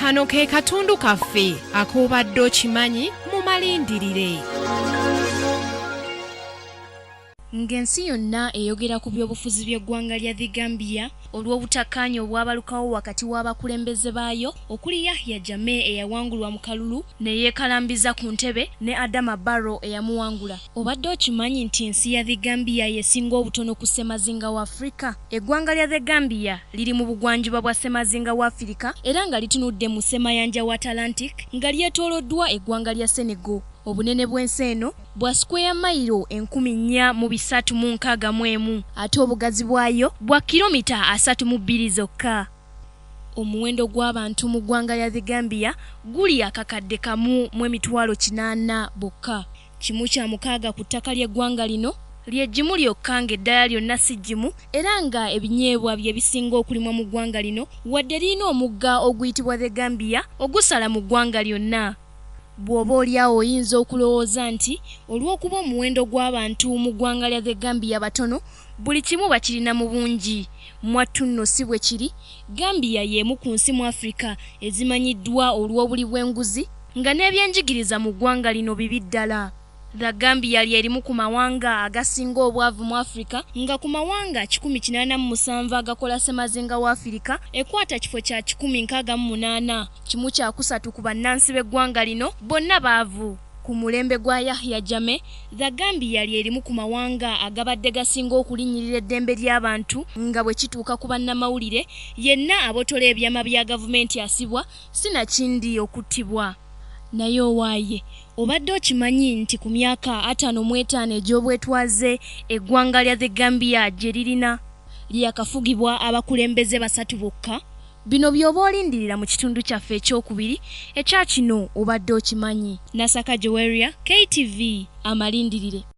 Kano ke katundu kaffe akobadde okimanyi mu malindirire. Ng'ensi yonna eyogera ku byobufuzi by'eggwanga lya The Gambia olw'obutakkaanya obwabalukawo wakati w'abakulembeze baayo okuli Yahya Jammeh eyawangulwa mu kalulu ne yeekalambiza ku ntebe ne Adama Barrow eyamuwangula. Obadde okimanyi nti ensi ya The Gambia yesinga obutono ku ssemazinga wa Afrika? Eggwanga lya The Gambia liri mu bugwanjuba bwa ssemazinga wa Afrika era nga litunudde mu ssemayanja wa Atlantic nga lyetooloddwa eggwanga lya Senegal. Obunene bw'ensi eno bwa square mile 4,361 ate obugazi bwayo bwa kilomita 32 zokka. Omuwendo gw'abantu mu ggwanga lya The Gambia guli akakadde kamu mu emitwalo 80 bokka. Kimu kya mukaaga ku ttaka ly'eggwanga lino ly'eggimu lyokka ng'eddala lyonna si ggimu era nga ebinyeebwa bye bisinga okulimwa mu ggwanga lino wadde lirina omugga oguyitibwa The Gambia ogusala mu ggwanga lyonna. Bw'oba olyawo oyinza okulowooza nti olw'okuba omuwendo gw'abantu mu ggwanga lya The Gambia batono buli kimu bakirina mu bungi. Mwattu nno si bwe kiri. Gambia y'emu ku nsi mu Afrika ezimanyiddwa olw'obuli bw'enguzi nga n'ebyenjigiriza mu ggwanga lino bibi ddala. The Gambia ly'erimu ku mawanga agasinga obwavu mu Afrika nga ku mawanga 187 agakola ssemazinga wa Afrika ekwata kifo kya 168. Kimu kya kusatu ku bannansi b'eggwanga lino bonna baavu. Ku mulembe gwa Yahya Jammeh, The Gambia ly'erimu ku mawanga agabadde gasinga okulinnyirira eddembe ly'abantu nga bwe kituuka ku bannamawulire yenna abotola ebyama bya gavumenti asibwa sinakindi okuttibwa. Naye owaaye obadde okimanyi nti ku myaka 55 egy'obwetwaze eggwanga lya The Gambia gye lirina lyakafugibwa abakulembeze basatu bokka? Bino by'oba olindirira mu kitundu kyaffe ekyokubiri ekya kino obadde okimanyi. Nasaka Joweria, KTV, amalindirire.